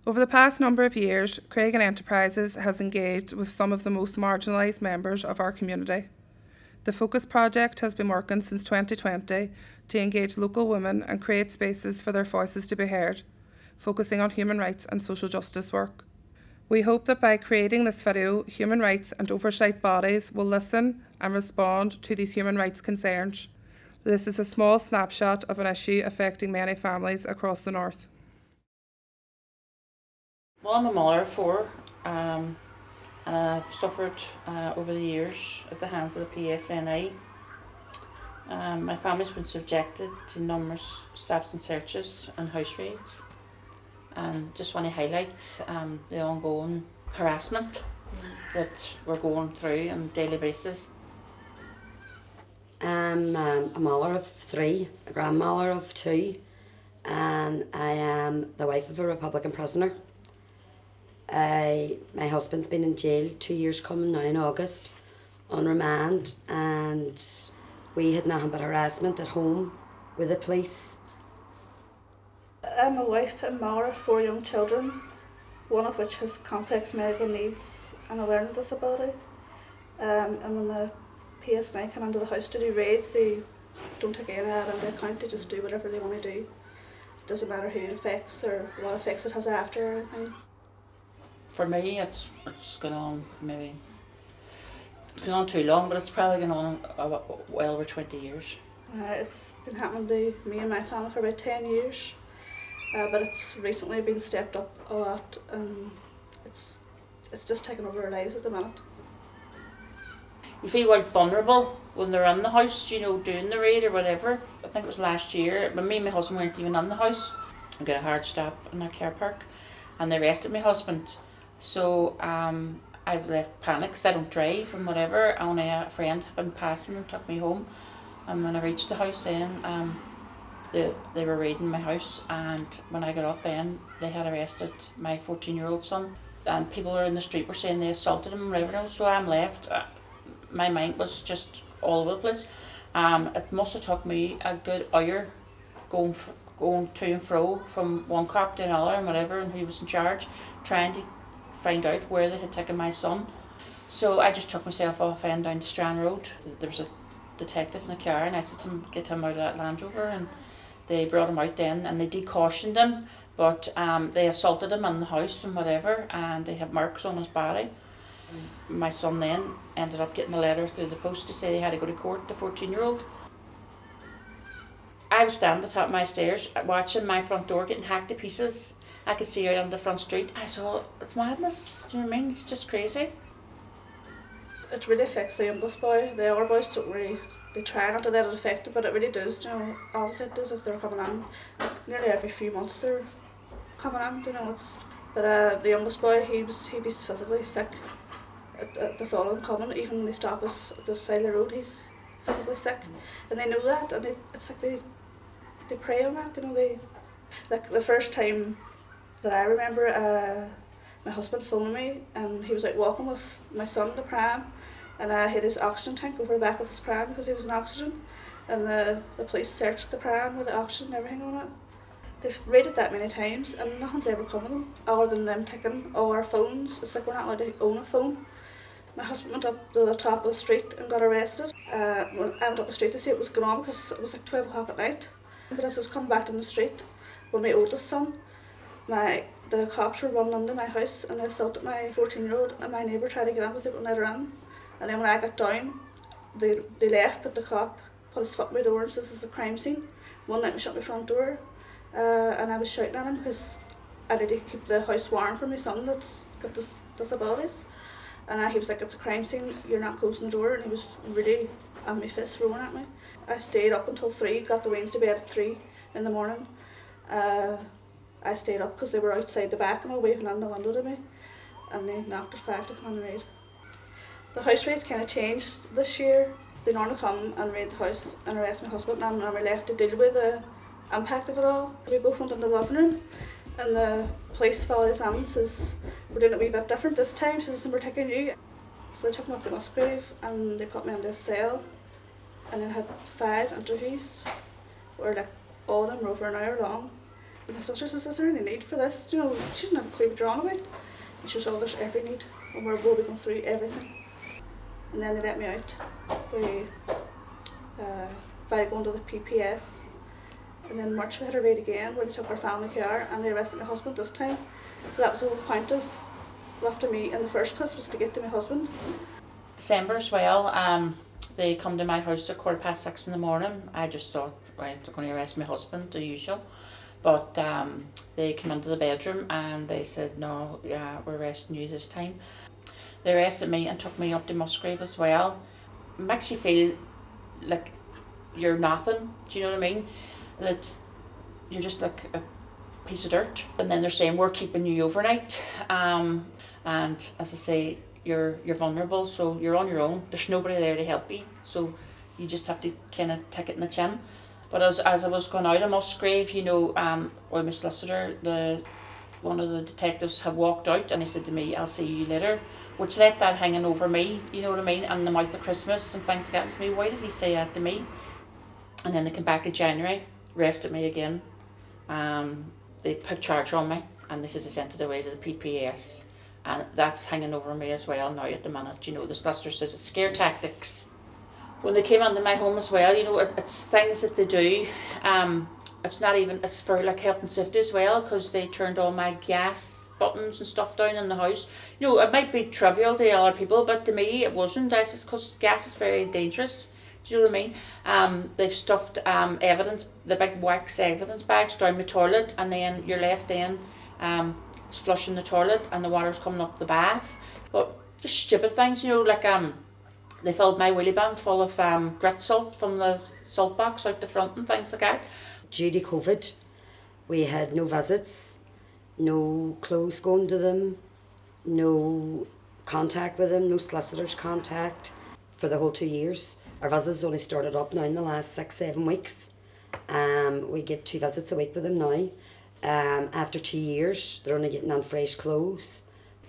Over the past number of years, Creggan Enterprises has engaged with some of the most marginalised members of our community. The Focus project has been working since 2020 to engage local women and create spaces for their voices to be heard, focusing on human rights and social justice work. We hope that by creating this video, human rights and oversight bodies will listen and respond to these human rights concerns. This is a small snapshot of an issue affecting many families across the north. Well, I'm a mother of four, and I've suffered over the years at the hands of the PSNI. My family's been subjected to numerous stops and searches and house raids, and just want to highlight the ongoing harassment that we're going through on a daily basis. I'm a mother of three, a grandmother of two, and I am the wife of a Republican prisoner. My husband's been in jail 2 years coming now in August on remand, and we had nothing but harassment at home with the police. I'm a wife and mother of 4 young children, one of which has complex medical needs and a learning disability. And when the PSNI come into the house to do raids, they don't take any of that into account, they just do whatever they want to do. It doesn't matter who it affects or what effects it has after or anything. For me, it's gone on it's gone on too long, but it's probably gone on well over 20 years. It's been happening to me and my family for about 10 years, but it's recently been stepped up a lot, and it's just taken over our lives at the minute. You feel quite vulnerable when they're in the house, doing the raid or whatever. I think it was last year, but me and my husband weren't even in the house. I got a hard stop in a car park, and they arrested my husband. So I left panic because I don't drive and whatever. Only a friend had been passing and took me home. And when I reached the house then, they were raiding my house, and when I got up then, they had arrested my 14-year-old son. And people were in the street were saying they assaulted him and whatever. So I'm left. My mind was just all over the place. It must have took me a good hour going to and fro from one cop to another and whatever, and who was in charge, trying to find out where they had taken my son. So I just took myself off and down to Strand Road. There was a detective in the car, and I said to him, get him out of that Land Rover, and they brought him out then, and they decautioned him, but they assaulted him in the house and whatever, and they had marks on his body. My son then ended up getting a letter through the post to say he had to go to court, the 14-year-old. I was standing at the top of my stairs watching my front door getting hacked to pieces. I could see out on the front street. I said, well, it's madness, do you know what I mean? It's just crazy. It really affects the youngest boy. The other boys don't really, they try not to let it affect them, but it really does, obviously it does if they're coming in. Nearly every few months they're coming in, But the youngest boy, he'd be physically sick at the thought of him coming. Even when they stop us at the side of the road, he's physically sick. And they know that, and it's like they prey on that, Like the first time that I remember, my husband phoned me, and he was out walking with my son in the pram, and I had his oxygen tank over the back of his pram because he was in oxygen, and the police searched the pram with the oxygen and everything on it. They've raided that many times and nothing's ever come of them, other than them taking all our phones. It's like we're not allowed to own a phone. My husband went up to the top of the street and got arrested. When I went up the street to see what was going on because it was like 12 o'clock at night. But as I was coming back down the street with my oldest son, the cops were running into my house and they assaulted my 14-year-old, and my neighbour tried to get in but they wouldn't let her in. And then when I got down, they left, but the cop put his foot in my door and says, this is a crime scene. Wouldn't let me shut my front door. And I was shouting at him because I need to keep the house warm for my son that's got disabilities. And he was like, it's a crime scene, you're not closing the door. And he was really on my fist roaring at me. I stayed up until 3, got the Wednesday bed at 3 in the morning. I stayed up because they were outside the back and all waving in the window to me, and they knocked at 5 to come on the raid. The house raids kind of changed this year. They normally come and raid the house and arrest my husband, and I'm left to deal with the impact of it all. We both went in the living room, and the police followed us in and says, we're doing it a wee bit different this time, says we're taking you. So they took me up to Musgrave and they put me in this cell, and then had 5 interviews where like all of them were over an hour long. And the sister says, is there any need for this? You know, she didn't have a clue what you're on about. And she was, oh, there's every need, and we'll be going through everything. And then they let me out. We going to the PPS. And then March we had a raid again where they took our family car and they arrested my husband this time. So that was the whole point of lifting me in the first place, was to get to my husband. December as well, they come to my house at 6:15 in the morning. I just thought, right, they're going to arrest my husband, the usual. But they came into the bedroom and they said, no, we're arresting you this time. They arrested me and took me up to Musgrave as well. It makes you feel like you're nothing, do you know what I mean? That you're just like a piece of dirt. And then they're saying, we're keeping you overnight. And as I say, you're vulnerable, so you're on your own. There's nobody there to help you, so you just have to kind of take it in the chin. But as I was going out of Musgrave, you know, or my solicitor, one of the detectives had walked out and he said to me, I'll see you later, which left that hanging over me, you know what I mean, and the mouth of Christmas and things like that. To me, why did he say that to me? And then they came back in January, arrested me again. They put charge on me and this is they sent it away to the PPS. And that's hanging over me as well now at the minute. You know, the solicitor says it's scare tactics. When they came into my home as well, you know, it's things that they do. It's not even, it's for like health and safety as well, because they turned all my gas buttons and stuff down in the house. You know, it might be trivial to other people, but to me it wasn't. I said, because gas is very dangerous. Do you know what I mean? They've stuffed evidence, the big wax evidence bags down my toilet, and then you're left then flushing the toilet and the water's coming up the bath. But just stupid things, you know, like they filled my wheelie bin full of grit salt from the salt box out the front and things like that. Due to COVID, we had no visits, no clothes going to them, no contact with them, no solicitor's contact for the whole 2 years. Our visits only started up now in the last 6-7 weeks. We get 2 visits a week with them now. After 2 years, they're only getting on fresh clothes.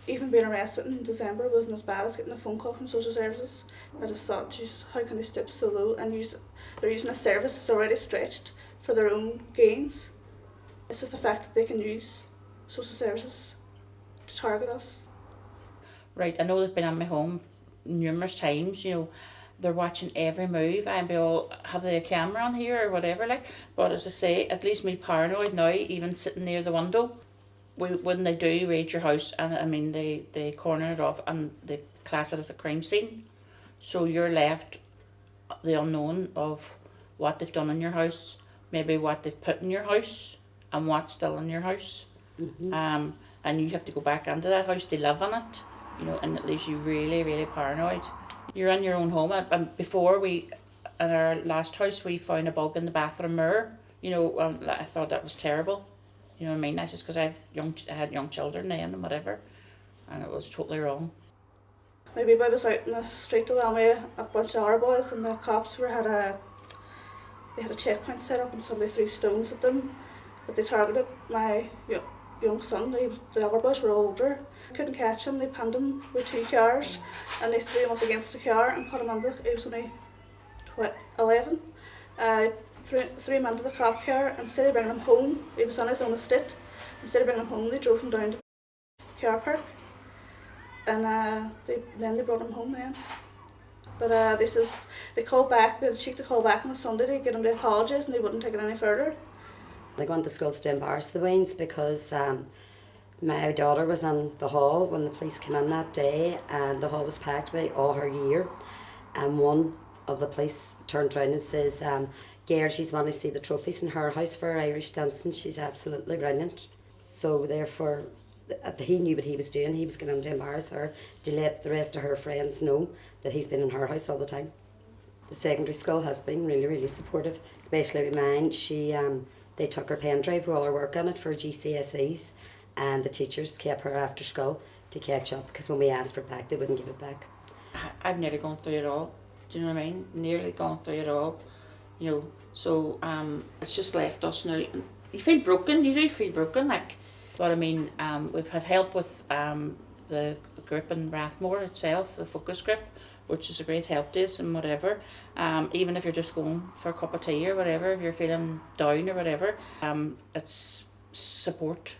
Even being arrested in December wasn't as bad as getting a phone call from social services. I just thought, geez, how can they stoop so low and they're using a service that's already stretched for their own gains. It's just the fact that they can use social services to target us. Right, I know they've been at my home numerous times, you know, they're watching every move. I'd be all, have they a camera on here or whatever, like. But as I say, at least me paranoid now, even sitting near the window. When they do raid your house, and I mean they corner it off and they class it as a crime scene. So you're left the unknown of what they've done in your house, maybe what they've put in your house and what's still in your house. Mm-hmm. And you have to go back into that house to live in it, you know, and it leaves you really, really paranoid. You're in your own home, and before in our last house, we found a bug in the bathroom mirror, you know, and I thought that was terrible. You know what I mean? That's just because I had young children then and whatever, and it was totally wrong. My wee boy was out in the street along with a bunch of our boys, and the cops had a checkpoint set up, and somebody threw stones at them, but they targeted my young son. The other boys were older. Couldn't catch him. They pinned him with 2 cars, and they threw him up against the car and put him in he was only 11. Threw him into the cop car, and instead of bringing him home, he was on his own estate. Instead of bringing him home, they drove him down to the car park, and then they brought him home then. But they called back, they had to call back on a Sunday to get him to apologise, and they wouldn't take it any further. They went to schools to embarrass the weans because my daughter was in the hall when the police came in that day, and the hall was packed by all her year, and one of the police turned around and says, girl, she's wanting to see the trophies in her house for her Irish dancing. She's absolutely brilliant. So therefore, he knew what he was doing. He was going to embarrass her to let the rest of her friends know that he's been in her house all the time. The secondary school has been really, really supportive, especially with mine. They took her pen drive with all her work on it for GCSEs, and the teachers kept her after school to catch up, because when we asked for it back, they wouldn't give it back. I've nearly gone through it all. Do you know what I mean? Nearly gone through it all. You know, so it's just left us now. You feel broken, you do feel broken, like. But I mean, we've had help with the group in Rathmore itself, the focus group, which is a great help to us and whatever. Even if you're just going for a cup of tea or whatever, if you're feeling down or whatever, it's support.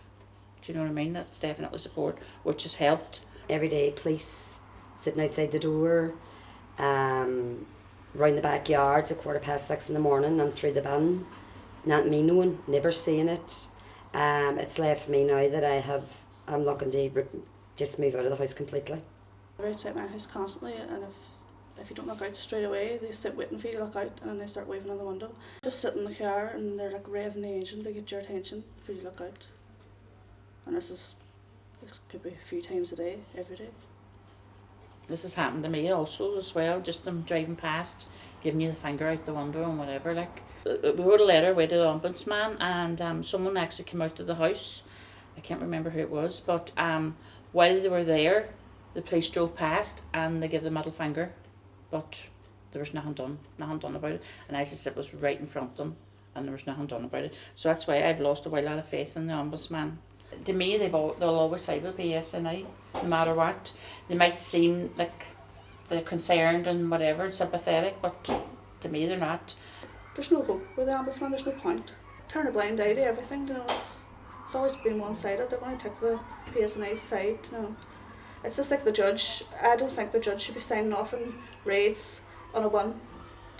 Do you know what I mean? That's definitely support, which has helped. Every day, police sitting outside the door, round the backyards at 6:15 in the morning and through the bin. Not me knowing, never seeing it. It's left me now that I'm looking to just move out of the house completely. They're outside my house constantly, and if you don't look out straight away, they sit waiting for you to look out, and then they start waving on the window. Just sit in the car and they're like revving the engine to get your attention for you to look out. And this could be a few times a day, every day. This has happened to me also as well, just them driving past, giving you the finger out the window and whatever. Like, we wrote a letter away to the ombudsman, and someone actually came out to the house. I can't remember who it was, but while they were there, the police drove past and they gave the middle finger, but there was nothing done about it. And as I said, it was right in front of them, and there was nothing done about it. So that's why I've lost a while lot of faith in the ombudsman. To me, they'll always side with PSNI, no matter what. They might seem like they're concerned and whatever, sympathetic, but to me they're not. There's no hope with the ombudsman, there's no point. Turn a blind eye to everything, you know, it's always been one-sided. They're going to take the PSNI's side, you know. It's just like the judge. I don't think the judge should be signing off on raids on a whim.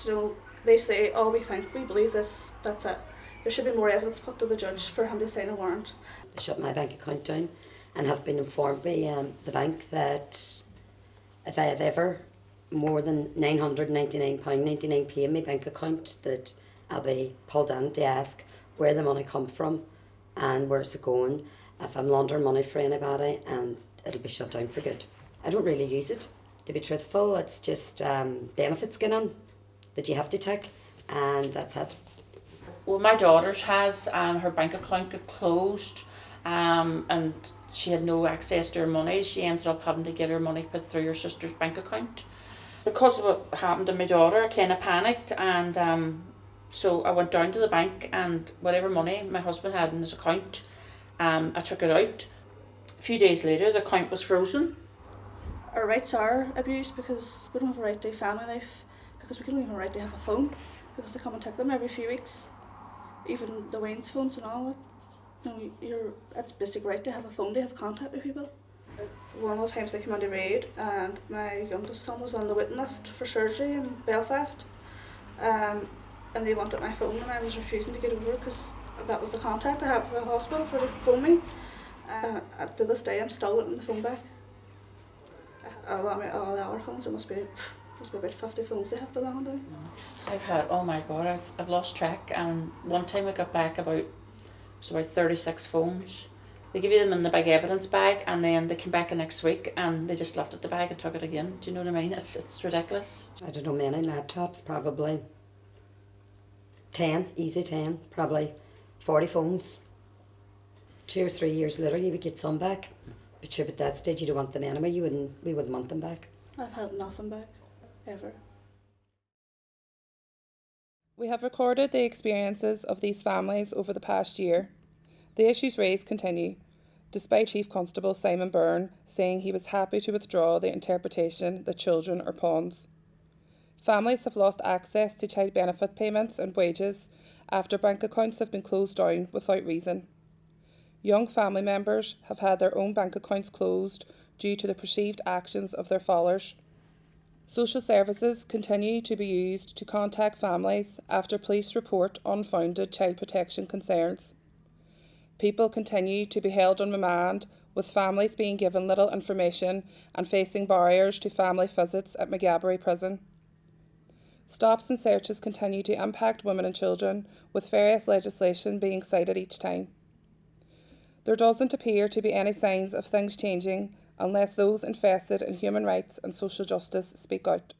You know, they say, oh, we believe this, that's it. There should be more evidence put to the judge for him to sign a warrant. They shut my bank account down and have been informed by the bank that if I have ever more than £999.99 in my bank account, that I'll be pulled in to ask where the money come from and where's it going, if I'm laundering money for anybody, and it'll be shut down for good. I don't really use it, to be truthful. It's just benefits going on that you have to take, and that's it. Well, my daughter's has, and her bank account got closed, and she had no access to her money. She ended up having to get her money put through her sister's bank account. Because of what happened to my daughter, I kind of panicked, and so I went down to the bank, and whatever money my husband had in his account, I took it out. A few days later, the account was frozen. Our rights are abused because we don't have a right to family life, because we don't even have a right to have a phone, because they come and take them every few weeks. Even the Wayne's phones and all that. You know, it's basic right to have a phone, to have contact with people. One of the times they came on the raid, and my youngest son was on the waiting list for surgery in Belfast, and they wanted my phone, and I was refusing to get over because that was the contact I had for the hospital for to phone me. To this day, I'm still wanting the phone back. All our phones, there must be about 50 phones they have belonging to me. I've had, oh my God, I've lost track, and one time I got back about 36 phones. They give you them in the big evidence bag, and then they came back the next week and they just lifted the bag and took it again. Do you know what I mean? It's ridiculous. I don't know, many laptops, probably 10, easy 10, probably 40 phones. 2 or 3 years later you would get some back. But sure, at that stage you don't want them anyway, we wouldn't want them back. I've had nothing back, ever. We have recorded the experiences of these families over the past year. The issues raised continue, despite Chief Constable Simon Byrne saying he was happy to withdraw the interpretation that children are pawns. Families have lost access to child benefit payments and wages after bank accounts have been closed down without reason. Young family members have had their own bank accounts closed due to the perceived actions of their fathers. Social services continue to be used to contact families after police report unfounded child protection concerns. People continue to be held on remand, with families being given little information and facing barriers to family visits at Maghaberry Prison. Stops and searches continue to impact women and children, with various legislation being cited each time. There doesn't appear to be any signs of things changing unless those invested in human rights and social justice speak out.